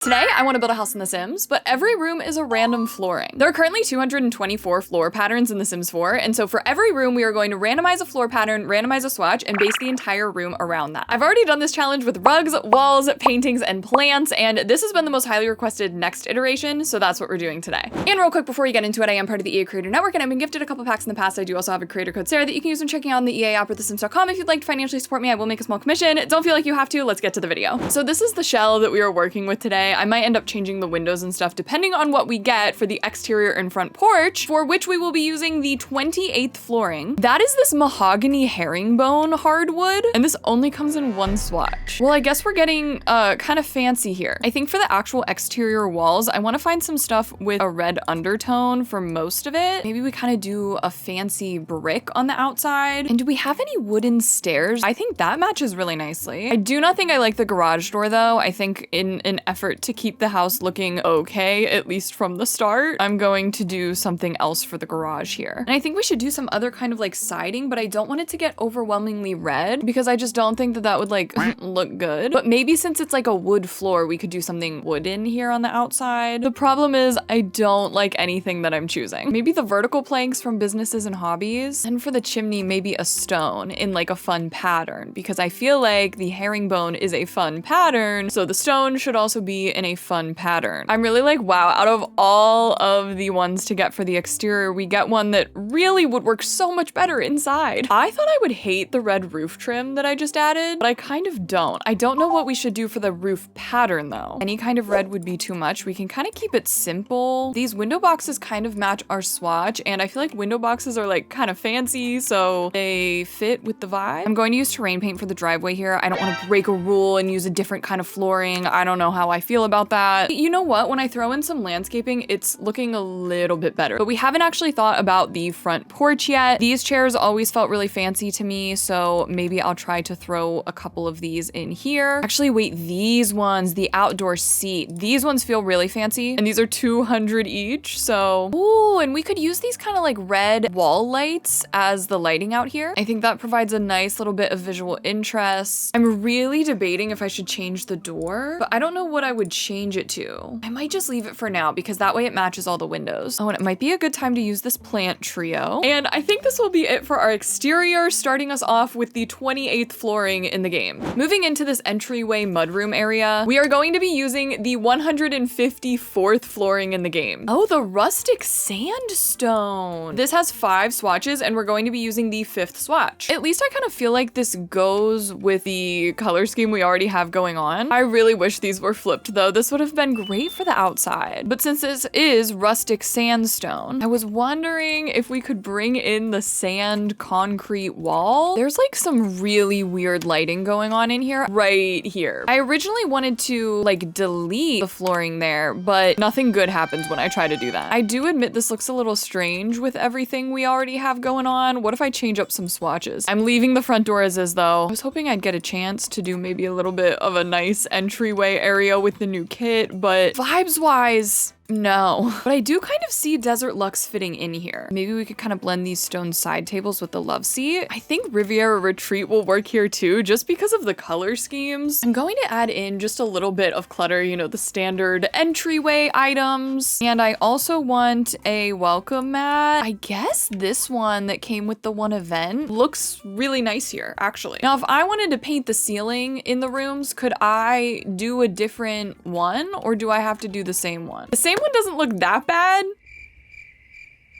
Today, I want to build a house in The Sims, but every room is a random flooring. There are currently 224 floor patterns in The Sims 4, and so for every room, we are going to randomize a floor pattern, randomize a swatch, and base the entire room around that. I've already done this challenge with rugs, walls, paintings, and plants, and this has been the most highly requested next iteration, so that's what we're doing today. And real quick, before you get into it, I am part of the EA Creator Network, and I've been gifted a couple packs in the past. I do also have a creator code Sarah that you can use when checking out on the EA app or thesims.com. If you'd like to financially support me, I will make a small commission. Don't feel like you have to. Let's get to the video. So this is the shell that we are working with today. I might end up changing the windows and stuff depending on what we get for the exterior and front porch, for which we will be using the 28th flooring. That is this mahogany herringbone hardwood, and this only comes in one swatch. Well, I guess we're getting kind of fancy here. I think for the actual exterior walls, I want to find some stuff with a red undertone for most of it. Maybe we kind of do a fancy brick on the outside. And do we have any wooden stairs? I think that matches really nicely. I do not think I like the garage door though. I think in an effort to keep the house looking okay, at least from the start, I'm going to do something else for the garage here. And I think we should do some other kind of like siding, but I don't want it to get overwhelmingly red because I just don't think that that would like look good. But maybe since it's like a wood floor, we could do something wooden here on the outside. The problem is I don't like anything that I'm choosing. Maybe the vertical planks from businesses and hobbies. And for the chimney, maybe a stone in like a fun pattern, because I feel like the herringbone is a fun pattern. So the stone should also be in a fun pattern. I'm really like, wow, out of all of the ones to get for the exterior, we get one that really would work so much better inside. I thought I would hate the red roof trim that I just added, but I kind of don't. I don't know what we should do for the roof pattern though. Any kind of red would be too much. We can kind of keep it simple. These window boxes kind of match our swatch, and I feel like window boxes are like kind of fancy, so they fit with the vibe. I'm going to use terrain paint for the driveway here. I don't want to break a rule and use a different kind of flooring. I don't know how I feel about that. You know what? When I throw in some landscaping, it's looking a little bit better. But we haven't actually thought about the front porch yet. These chairs always felt really fancy to me, so maybe I'll try to throw a couple of these in here. Actually, wait, these ones, the outdoor seat, these ones feel really fancy, and these are 200 each, so. Ooh, and we could use these kind of like red wall lights as the lighting out here. I think that provides a nice little bit of visual interest. I'm really debating if I should change the door, but I don't know what I would change it to. I might just leave it for now because that way it matches all the windows. Oh, and it might be a good time to use this plant trio. And I think this will be it for our exterior, starting us off with the 28th flooring in the game. Moving into this entryway mudroom area, we are going to be using the 154th flooring in the game. Oh, the rustic sandstone. This has 5 swatches and we're going to be using the 5th swatch. At least I kind of feel like this goes with the color scheme we already have going on. I really wish these were flipped though. This would have been great for the outside. But since this is rustic sandstone, I was wondering if we could bring in the sand concrete wall. There's like some really weird lighting going on in here, right here. I originally wanted to like delete the flooring there, but nothing good happens when I try to do that. I do admit this looks a little strange with everything we already have going on. What if I change up some swatches? I'm leaving the front door as is though. I was hoping I'd get a chance to do maybe a little bit of a nice entryway area with the new kit, but vibes-wise, no. But I do kind of see Desert Luxe fitting in here. Maybe we could kind of blend these stone side tables with the love seat. I think Riviera Retreat will work here too, just because of the color schemes. I'm going to add in just a little bit of clutter, you know, the standard entryway items. And I also want a welcome mat. I guess this one that came with the one event looks really nice here, actually. Now, if I wanted to paint the ceiling in the rooms, could I do a different one, or do I have to do the same one? The same one doesn't look that bad.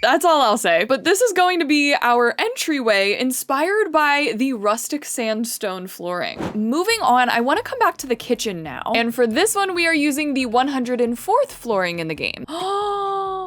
That's all I'll say. But this is going to be our entryway inspired by the rustic sandstone flooring. Moving on, I want to come back to the kitchen now. And for this one, we are using the 104th flooring in the game.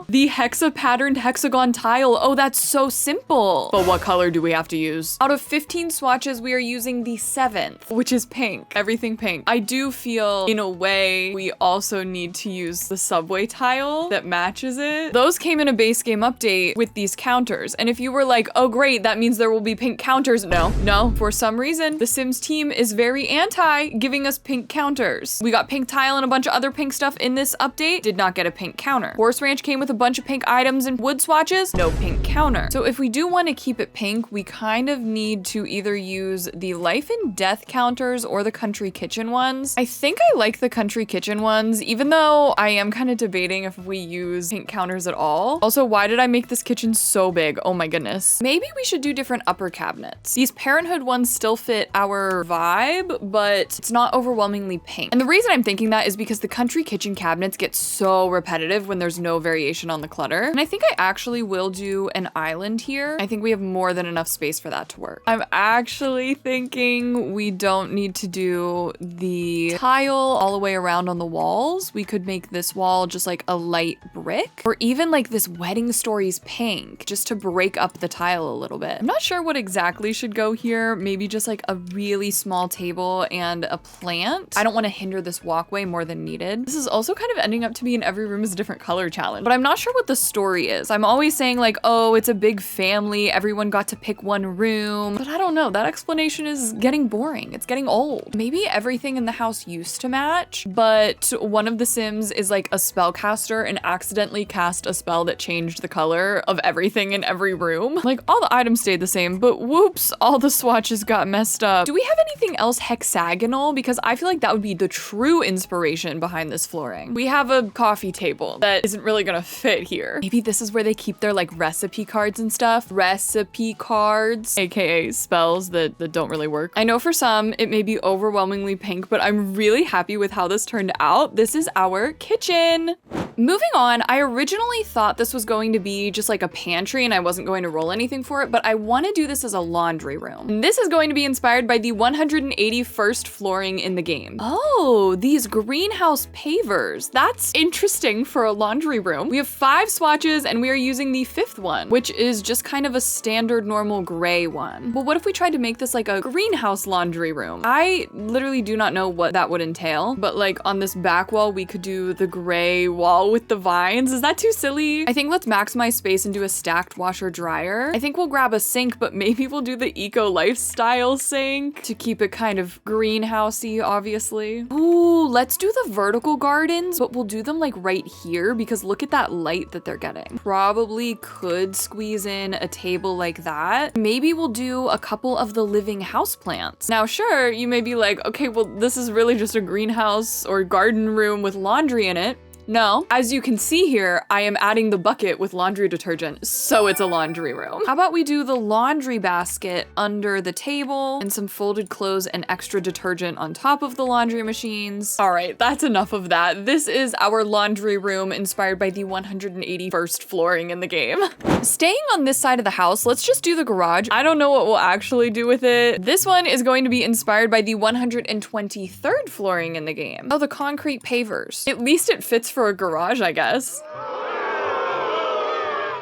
The hexa-patterned hexagon tile. Oh, that's so simple. But what color do we have to use? Out of 15 swatches, we are using the 7th, which is pink. Everything pink. I do feel, in a way, we also need to use the subway tile that matches it. Those came in a base game update with these counters. And if you were like, oh great, that means there will be pink counters. No. For some reason, the Sims team is very anti giving us pink counters. We got pink tile and a bunch of other pink stuff in this update. Did not get a pink counter. Horse Ranch came with a bunch of pink items and wood swatches, no pink counter. So if we do want to keep it pink, we kind of need to either use the life and death counters or the country kitchen ones. I think I like the country kitchen ones, even though I am kind of debating if we use pink counters at all. Also, why did I make this kitchen so big? Oh my goodness. Maybe we should do different upper cabinets. These Parenthood ones still fit our vibe, but it's not overwhelmingly pink. And the reason I'm thinking that is because the country kitchen cabinets get so repetitive when there's no variation on the clutter. And I think I actually will do an island here. I think we have more than enough space for that to work. I'm actually thinking we don't need to do the tile all the way around on the walls. We could make this wall just like a light brick, or even like this wedding stories pink, just to break up the tile a little bit. I'm not sure what exactly should go here. Maybe just like a really small table and a plant. I don't want to hinder this walkway more than needed. This is also kind of ending up to be an every room is a different color challenge, but I'm not sure what the story is. I'm always saying like, oh, it's a big family. Everyone got to pick one room, but I don't know. That explanation is getting boring. It's getting old. Maybe everything in the house used to match, but one of the Sims is like a spellcaster and accidentally cast a spell that changed the color of everything in every room. Like all the items stayed the same, but whoops, all the swatches got messed up. Do we have anything else hexagonal? Because I feel like that would be the true inspiration behind this flooring. We have a coffee table that isn't really gonna fit here. Maybe this is where they keep their like recipe cards and stuff. Recipe cards, aka spells that don't really work. I know for some it may be overwhelmingly pink, but I'm really happy with how this turned out. This is our kitchen. Moving on, I originally thought this was going to be just like a pantry and I wasn't going to roll anything for it, but I want to do this as a laundry room. And this is going to be inspired by the 181st flooring in the game. Oh, these greenhouse pavers. That's interesting for a laundry room. We have 5 swatches and we are using the 5th one, which is just kind of a standard normal gray one. But what if we tried to make this like a greenhouse laundry room? I literally do not know what that would entail, but like on this back wall, we could do the gray wall with the vines. Is that too silly? I think let's maximize space and do a stacked washer dryer. I think we'll grab a sink, but maybe we'll do the eco lifestyle sink to keep it kind of greenhousey, obviously. Ooh, let's do the vertical gardens, but we'll do them like right here because look at that light that they're getting. Probably could squeeze in a table like that. Maybe we'll do a couple of the living house plants. Now, sure, you may be like, okay, well, this is really just a greenhouse or garden room with laundry in it. No, as you can see here, I am adding the bucket with laundry detergent, so it's a laundry room. How about we do the laundry basket under the table and some folded clothes and extra detergent on top of the laundry machines? All right, that's enough of that. This is our laundry room inspired by the 181st flooring in the game. Staying on this side of the house, let's just do the garage. I don't know what we'll actually do with it. This one is going to be inspired by the 123rd flooring in the game. Oh, the concrete pavers. At least it fits for a garage, I guess.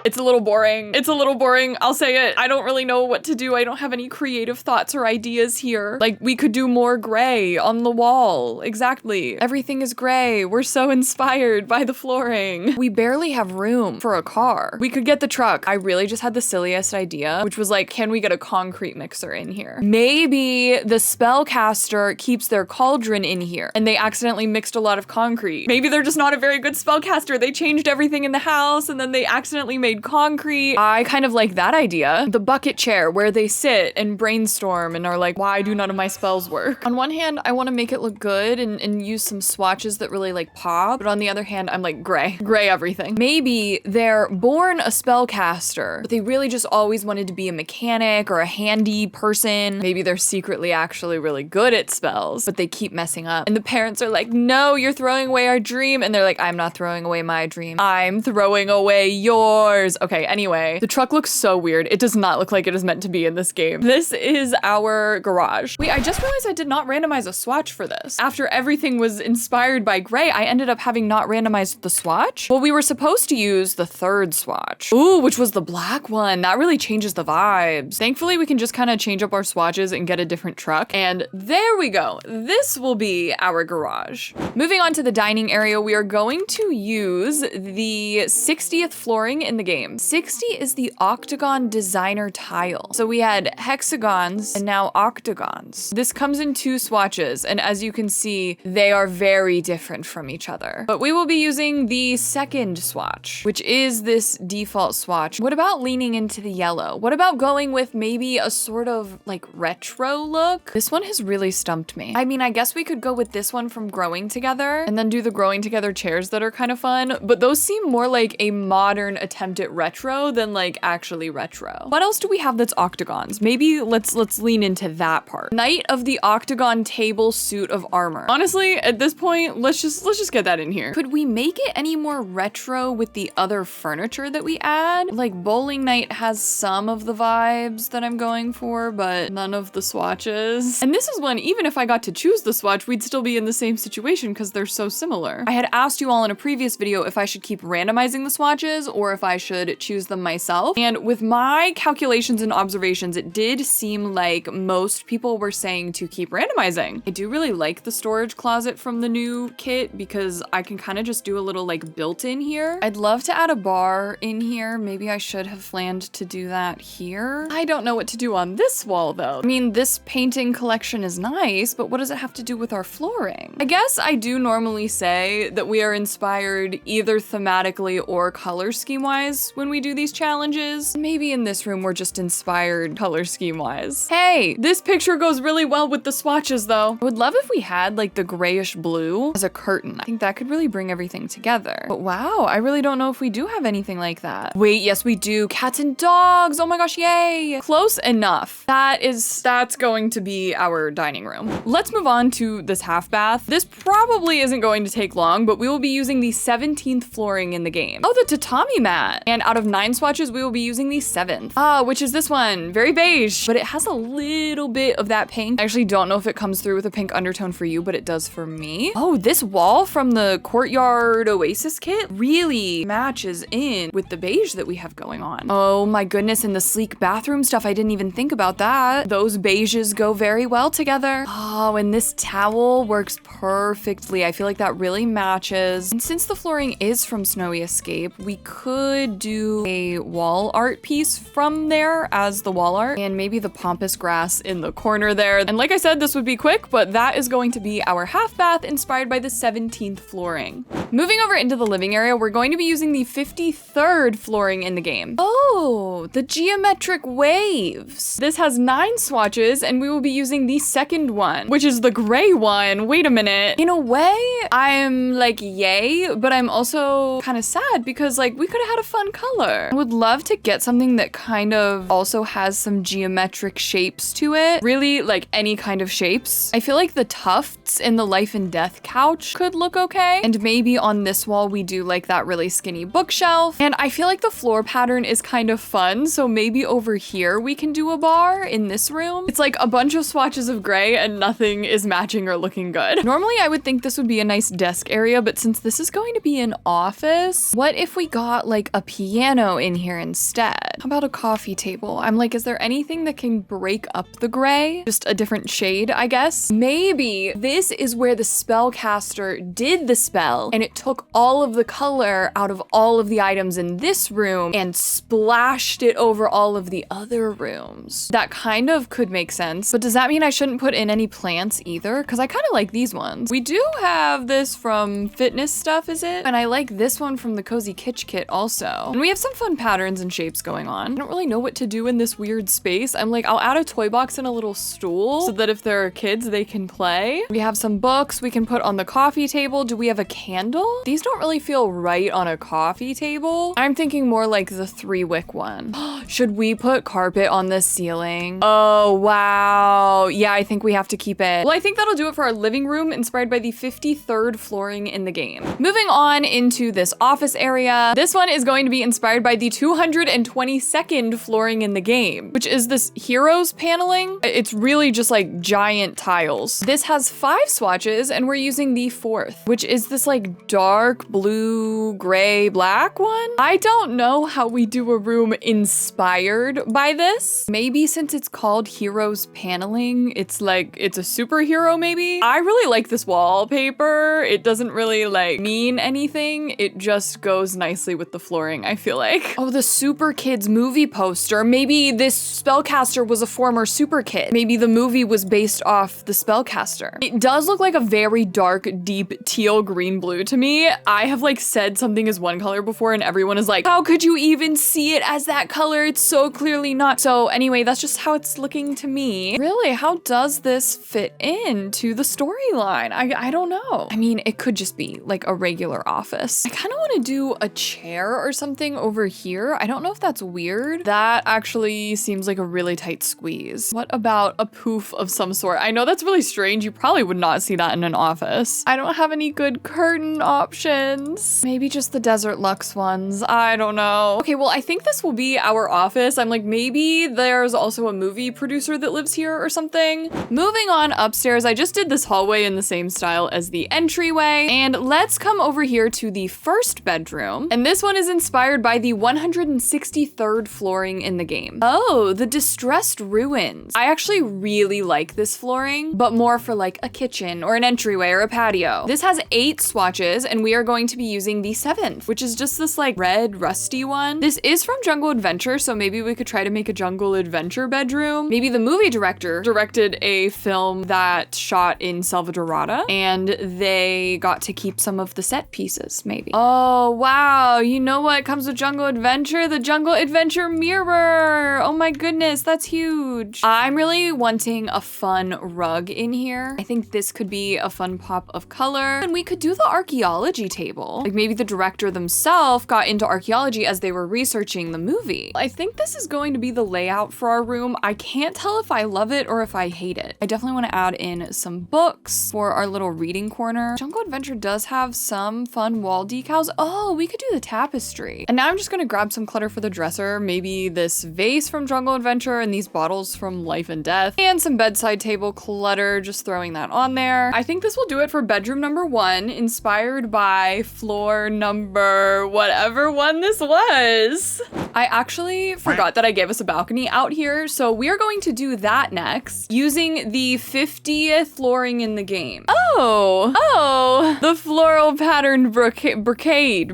It's a little boring. It's a little boring. I'll say it. I don't really know what to do. I don't have any creative thoughts or ideas here. Like, we could do more gray on the wall. Exactly. Everything is gray. We're so inspired by the flooring. We barely have room for a car. We could get the truck. I really just had the silliest idea, which was like, can we get a concrete mixer in here? Maybe the spellcaster keeps their cauldron in here and they accidentally mixed a lot of concrete. Maybe they're just not a very good spellcaster. They changed everything in the house and then they accidentally made concrete. I kind of like that idea. The bucket chair where they sit and brainstorm and are like, why do none of my spells work? On one hand, I want to make it look good and use some swatches that really like pop, but on the other hand, I'm like gray everything. Maybe they're born a spellcaster, but they really just always wanted to be a mechanic or a handy person. Maybe they're secretly actually really good at spells, but they keep messing up. And the parents are like, no, you're throwing away our dream. And they're like, I'm not throwing away my dream. I'm throwing away yours. Okay, anyway, the truck looks so weird. It does not look like it is meant to be in this game. This is our garage. Wait, I just realized I did not randomize a swatch for this. After everything was inspired by gray, I ended up having not randomized the swatch. Well, we were supposed to use the 3rd swatch. Ooh, which was the black one. That really changes the vibes. Thankfully, we can just kind of change up our swatches and get a different truck. And there we go. This will be our garage. Moving on to the dining area, we are going to use the 60th flooring in the game. game. 60 is the octagon designer tile. So we had hexagons and now octagons. This comes in 2 swatches, and as you can see, they are very different from each other. But we will be using the second swatch, which is this default swatch. What about leaning into the yellow? What about going with maybe a sort of like retro look? This one has really stumped me. I mean, I guess we could go with this one from Growing Together and then do the Growing Together chairs that are kind of fun, but those seem more like a modern attempt at retro than like actually retro. What else do we have that's octagons? Maybe let's lean into that part. Knight of the Octagon Table Suit of Armor. Honestly, at this point, let's just get that in here. Could we make it any more retro with the other furniture that we add? Like Bowling Knight has some of the vibes that I'm going for, but none of the swatches. And this is one, even if I got to choose the swatch, we'd still be in the same situation because they're so similar. I had asked you all in a previous video if I should keep randomizing the swatches or if I should choose them myself. And with my calculations and observations, it did seem like most people were saying to keep randomizing. I do really like the storage closet from the new kit because I can kind of just do a little like built-in here. I'd love to add a bar in here. Maybe I should have planned to do that here. I don't know what to do on this wall though. I mean, this painting collection is nice, but what does it have to do with our flooring? I guess I do normally say that we are inspired either thematically or color scheme wise when we do these challenges. Maybe in this room we're just inspired color scheme wise. Hey, this picture goes really well with the swatches though. I would love if we had like the grayish blue as a curtain. I think that could really bring everything together. But wow, I really don't know if we do have anything like that. Wait, yes we do. Cats and dogs. Oh my gosh, yay. Close enough. That's going to be our dining room. Let's move on to this half bath. This probably isn't going to take long, but we will be using the 17th flooring in the game. Oh, the tatami mat. And out of 9 swatches, we will be using the 7th. Which is this one. Very beige, but it has a little bit of that pink. I actually don't know if it comes through with a pink undertone for you, but it does for me. Oh, this wall from the Courtyard Oasis kit really matches in with the beige that we have going on. Oh my goodness, and the sleek bathroom stuff, I didn't even think about that. Those beiges go very well together. Oh, and this towel works perfectly. I feel like that really matches. And since the flooring is from Snowy Escape, we could do a wall art piece from there as the wall art and maybe the pampas grass in the corner there. And like I said, this would be quick, but that is going to be our half bath inspired by the 17th flooring. Moving over into the living area, we're going to be using the 53rd flooring in the game. Oh, the geometric waves. This has 9 swatches and we will be using the second one, which is the gray one. Wait a minute. In a way, I'm like, yay, but I'm also kind of sad because like we could have had a fun color. I would love to get something that kind of also has some geometric shapes to it. Really like any kind of shapes. I feel like the tufts in the life and death couch could look okay. And maybe on this wall, we do like that really skinny bookshelf. And I feel like the floor pattern is kind of fun. So maybe over here, we can do a bar in this room. It's like a bunch of swatches of gray and nothing is matching or looking good. Normally, I would think this would be a nice desk area, but since this is going to be an office, what if we got like a piano in here instead? How about a coffee table? I'm like, is there anything that can break up the gray? Just a different shade, I guess. Maybe this is where the spellcaster did the spell and it took all of the color out of all of the items in this room and splashed it over all of the other rooms. That kind of could make sense, but does that mean I shouldn't put in any plants either? Because I kind of like these ones. We do have this from Fitness Stuff, is it? And I like this one from the Cozy Kitsch kit also. And we have some fun patterns and shapes going on. I don't really know what to do in this weird space. I'm like, I'll add a toy box and a little stool so that if there are kids, they can play. We have some books we can put on the coffee table. Do we have a candle? These don't really feel right on a coffee table. I'm thinking more like the 3-wick one. Should we put carpet on the ceiling? Oh, wow. Yeah, I think we have to keep it. Well, I think that'll do it for our living room inspired by the 53rd flooring in the game. Moving on into this office area. This one is going to be inspired by the 222nd flooring in the game, which is this heroes paneling. It's really just like giant tiles. This has 5 swatches and we're using the 4th, which is this like dark blue, gray, black one. I don't know how we do a room inspired by this. Maybe since it's called heroes paneling, it's like, it's a superhero maybe? I really like this wallpaper. It doesn't really like mean anything. It just goes nicely with the flooring. flooring, I feel like. Oh, the Super Kids movie poster. Maybe this spellcaster was a former Super Kid. Maybe the movie was based off the spellcaster. It does look like a very dark, deep teal green blue to me. I have like said something is one color before and everyone is like, how could you even see it as that color? It's so clearly not. So anyway, that's just how it's looking to me. Really, how does this fit into the storyline? I don't know. I mean, it could just be like a regular office. I kind of want to do a chair or something over here. I don't know if that's weird. That actually seems like a really tight squeeze. What about a poof of some sort? I know that's really strange. You probably would not see that in an office. I don't have any good curtain options. Maybe just the Desert Luxe ones. I don't know. Okay, well, I think this will be our office. I'm like, maybe there's also a movie producer that lives here or something. Moving on upstairs, I just did this hallway in the same style as the entryway. And let's come over here to the first bedroom. And this one is inspired by the 163rd flooring in the game. Oh, the Distressed Ruins. I actually really like this flooring, but more for like a kitchen or an entryway or a patio. This has 8 swatches and we are going to be using the 7th, which is just this like red rusty one. This is from Jungle Adventure, so maybe we could try to make a Jungle Adventure bedroom. Maybe the movie director directed a film that shot in Selvadorada and they got to keep some of the set pieces, maybe. Oh, wow. You know what comes with Jungle Adventure? The Jungle Adventure mirror. Oh my goodness, that's huge. I'm really wanting a fun rug in here. I think this could be a fun pop of color. And we could do the archaeology table. Like maybe the director themselves got into archaeology as they were researching the movie. I think this is going to be the layout for our room. I can't tell if I love it or if I hate it. I definitely want to add in some books for our little reading corner. Jungle Adventure does have some fun wall decals. Oh, we could do the tapestry. And now I'm just gonna grab some clutter for the dresser. Maybe this vase from Jungle Adventure and these bottles from Life and Death and some bedside table clutter, just throwing that on there. I think this will do it for bedroom number 1, inspired by floor number whatever one this was. I actually forgot that I gave us a balcony out here, so we are going to do that next using the 50th flooring in the game. Oh, the floral patterned brocade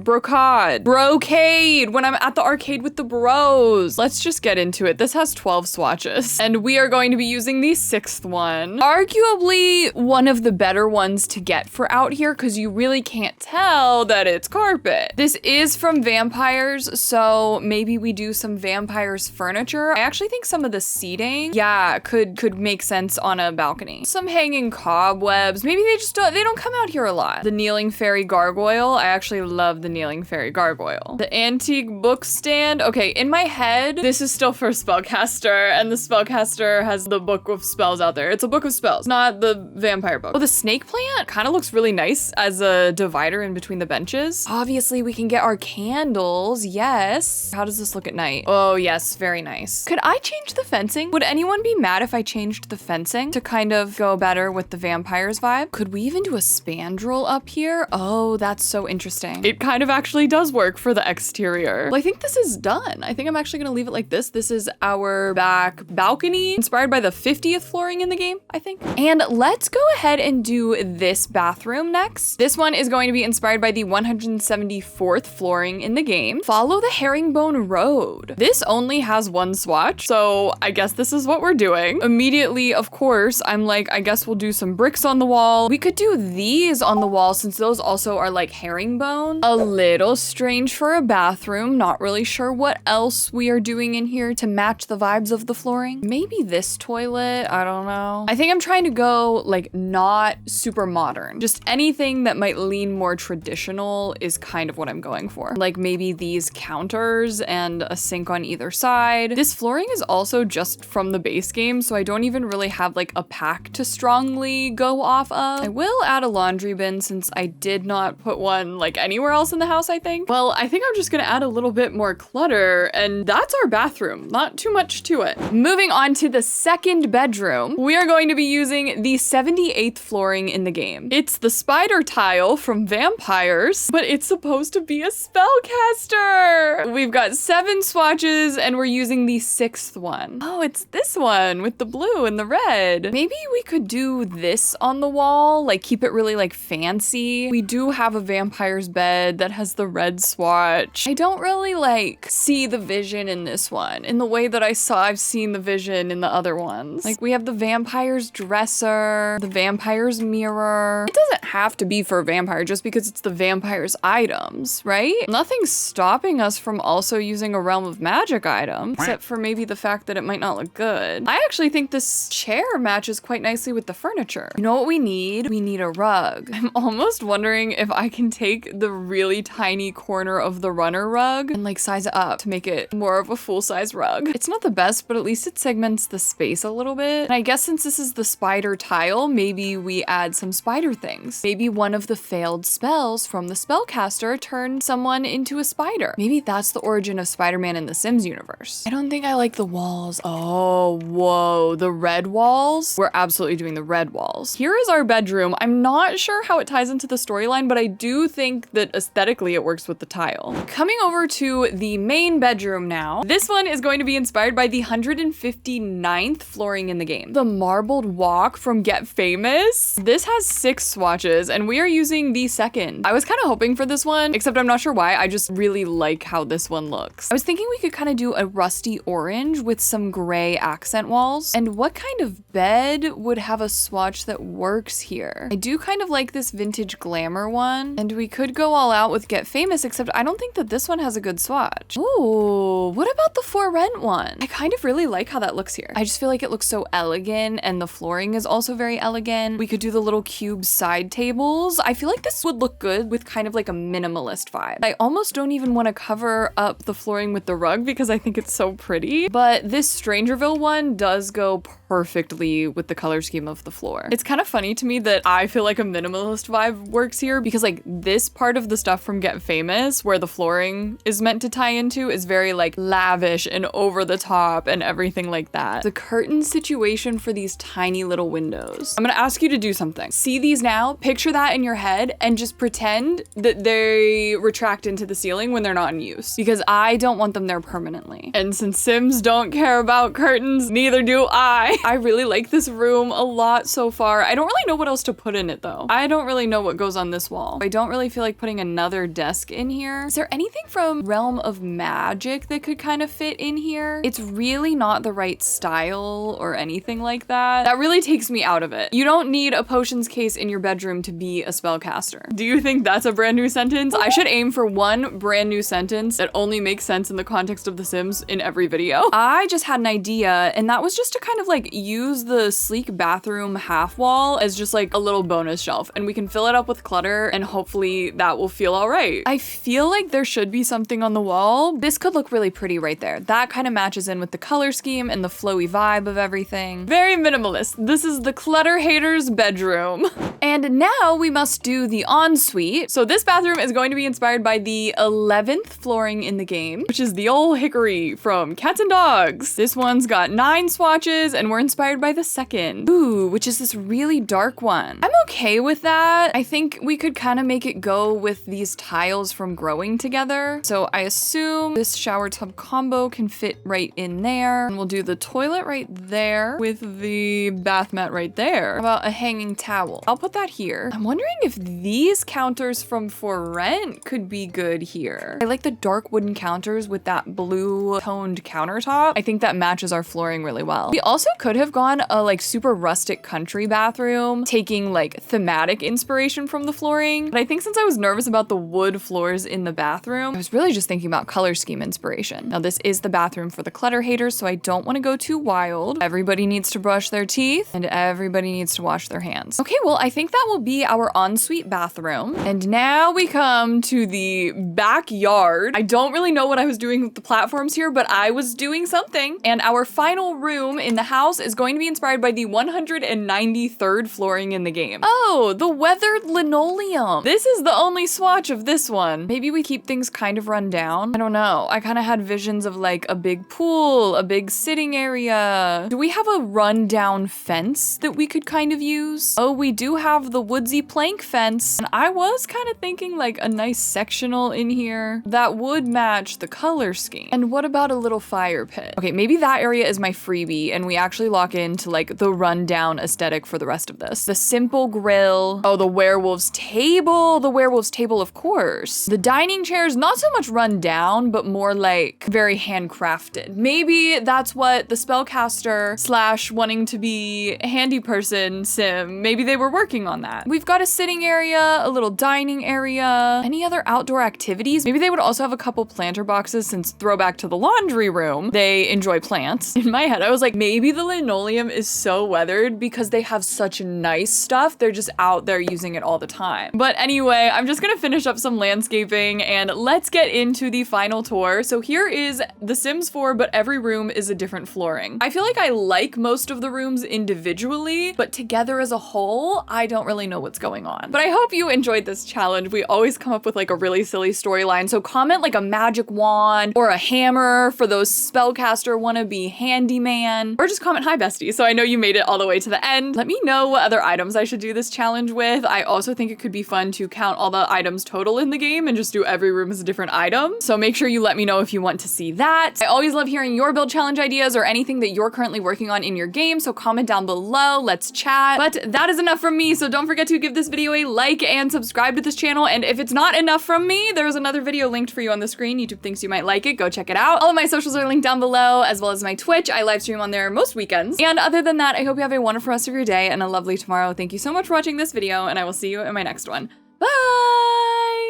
when I'm at the arcade with the bros. Let's just get into it. This has 12 swatches and we are going to be using the 6th one. Arguably one of the better ones to get for out here because you really can't tell that it's carpet. This is from Vampires, so maybe we do some Vampires furniture. I actually think some of the seating, yeah, could make sense on a balcony. Some hanging cobwebs. Maybe they don't come out here a lot. The Kneeling Fairy Gargoyle. I actually love the Kneeling Fairy Gargoyle. The antique book stand. Okay, in my head, this is still for Spellcaster, and the Spellcaster has the book of spells out there. It's a book of spells, not the vampire book. Oh, the snake plant kind of looks really nice as a divider in between the benches. Obviously, we can get our candles. Yes. How does this look at night? Oh, yes, very nice. Could I change the fencing? Would anyone be mad if I changed the fencing to kind of go better with the vampires vibe? Could we even do a spandrel up here? Oh, that's so interesting. It kind of actually does work for the exterior. Well, I think this is done. I think I'm actually gonna leave it like this. This is our back balcony, inspired by the 50th flooring in the game, I think. And let's go ahead and do this bathroom next. This one is going to be inspired by the 174th flooring in the game. Follow the herringbone road. This only has 1 swatch, so I guess this is what we're doing. Immediately, of course, I'm like, I guess we'll do some bricks on the wall. We could do these on the wall since those also are like herringbone. A little strange for a bathroom. Not really sure what else we are doing in here to match the vibes of the flooring. Maybe this toilet, I don't know. I think I'm trying to go like not super modern. Just anything that might lean more traditional is kind of what I'm going for. Like maybe these counters and a sink on either side. This flooring is also just from the base game, so I don't even really have like a pack to strongly go off of. I will add a laundry bin since I did not put one like anywhere else in the house, I think. Well, I think I'm just gonna add a little bit more clutter, and that's our bathroom. Not too much to it. Moving on to the 2nd bedroom, we are going to be using the 78th flooring in the game. It's the spider tile from Vampires, but it's supposed to be a spellcaster. We've got 7 swatches and we're using the 6th one. Oh, it's this one with the blue and the red. Maybe we could do this on the wall, like keep it really like fancy. We do have a vampire's bed that has the red swatch. I don't really like see the vision in this one in the way that I've seen the vision in the other ones. Like we have the vampire's dresser, the vampire's mirror. It doesn't have to be for a vampire just because it's the vampire's items, right? Nothing's stopping us from also using a Realm of Magic item, except for maybe the fact that it might not look good. I actually think this chair matches quite nicely with the furniture. You know what we need? We need a rug. I'm almost wondering if I can take the really tiny corner of the runner rug and like size it up to make it more of a full-size rug. It's not the best, but at least it segments the space a little bit. And I guess since this is the spider tile, maybe we add some spider things. Maybe one of the failed spells from the spellcaster turned someone into a spider. Maybe that's the origin of Spider-Man in the Sims universe. I don't think I like the walls. Oh, whoa, the red walls? We're absolutely doing the red walls. Here is our bedroom. I'm not sure how it ties into the storyline, but I do think that aesthetically it works with the tile. Coming over to the main bedroom now. This one is going to be inspired by the 159th flooring in the game. The marbled walk from Get Famous. This has 6 swatches and we are using the 2nd. I was kind of hoping for this one, except I'm not sure why. I just really like how this one looks. I was thinking we could kind of do a rusty orange with some gray accent walls. And what kind of bed would have a swatch that works here? I do kind of like this vintage glamour one. And we could go all out with Get Famous, except I don't think that this one has a good swatch. Ooh, what about the For Rent one? I kind of really like how that looks here. I just feel like it looks so elegant and the flooring is also very elegant. We could do the little cube side tables. I feel like this would look good with kind of like a minimalist vibe. I almost don't even want to cover up the flooring with the rug because I think it's so pretty, but this Strangerville one does go perfectly with the color scheme of the floor. It's kind of funny to me that I feel like a minimalist vibe works here because like this part of the stuff from Get Famous where the flooring is meant to tie into is very like lavish and over the top and everything like that. The curtain situation for these tiny little windows. I'm gonna ask you to do something. See these now, picture that in your head and just pretend that they retract into the ceiling when they're not in use because I don't want them there permanently. And since Sims don't care about curtains, neither do I. I really like this room a lot so far. I don't really know what else to put in it though. I don't really know what goes on this wall. I don't really feel like putting another desk in here. Is there anything from Realm of Magic that could kind of fit in here? It's really not the right style or anything like that. That really takes me out of it. You don't need a potions case in your bedroom to be a spellcaster. Do you think that's a brand new sentence? I should aim for one brand new sentence that only makes sense in the context of The Sims in every video. I just had an idea and that was just to kind of like use the sleek bathroom half wall as just like a little bonus shelf and we can fill it up with clutter and hopefully that will feel all right. I feel like there should be something on the wall. This could look really pretty right there. That kind of matches in with the color scheme and the flowy vibe of everything. Very minimalist. This is the clutter hater's bedroom. And now we must do the ensuite. So this bathroom is going to be inspired by the 11th flooring in the game, which is the old hickory from Cats and Dogs. This one's got 9 swatches and we're inspired by the 2nd. Ooh, which is this really dark one. I'm okay with that. I think we could kind of make it go with these tiles from Growing Together. So I assume this shower tub combo can fit right in there. And we'll do the toilet right there with the bath mat right there. How about a hanging towel? I'll put that here. I'm wondering if these counters from For Rent could be good here. I like the dark wooden counters with that blue toned countertop. I think that matches our flooring really well. We also could have gone a like super rustic country bathroom, taking like thematic inspiration from the flooring. But I think since I was nervous about the wood floors in the bathroom, I was really just thinking about color scheme inspiration. Now this is the bathroom for the clutter haters, so I don't want to go too wild. Everybody needs to brush their teeth and everybody needs to wash their hands. Okay, well, I think that will be our ensuite bathroom. And now we come to the backyard. I don't really know what I was doing with the platforms here, but I was doing something. And our final room in the house house is going to be inspired by the 193rd flooring in the game. Oh, the weathered linoleum. This is the only swatch of this one. Maybe we keep things kind of run down. I don't know. I kind of had visions of like a big pool, a big sitting area. Do we have a rundown fence that we could kind of use? Oh, we do have the woodsy plank fence. And I was kind of thinking like a nice sectional in here that would match the color scheme. And what about a little fire pit? Okay, maybe that area is my freebie and we actually lock into like the rundown aesthetic for the rest of this. The simple grill. Oh, the werewolf's table. The werewolf's table, of course. The dining chairs, not so much run down, but more like very handcrafted. Maybe that's what the spellcaster slash wanting to be a handy person sim, maybe they were working on that. We've got a sitting area, a little dining area. Any other outdoor activities? Maybe they would also have a couple planter boxes since throwback to the laundry room. They enjoy plants. In my head, I was like, maybe the linoleum is so weathered because they have such nice stuff. They're just out there using it all the time. But anyway, I'm just gonna finish up some landscaping and let's get into the final tour. So here is The Sims 4, but every room is a different flooring. I feel like I like most of the rooms individually, but together as a whole, I don't really know what's going on. But I hope you enjoyed this challenge. We always come up with like a really silly storyline. So comment like a magic wand or a hammer for those spellcaster wannabe handyman, or just comment hi bestie so I know you made it all the way to the end. Let me know what other items I should do this challenge with. I also think it could be fun to count all the items total in the game and just do every room as a different item. So make sure you let me know if you want to see that. I always love hearing your build challenge ideas or anything that you're currently working on in your game, so comment down below, let's chat. But that is enough from me, so don't forget to give this video a like and subscribe to this channel, and if it's not enough from me, there's another video linked for you on the screen. YouTube thinks you might like it, go check it out. All of my socials are linked down below, as well as my Twitch. I live stream on there most weekends. And other than that, I hope you have a wonderful rest of your day and a lovely tomorrow. Thank you so much for watching this video, and I will see you in my next one. Bye!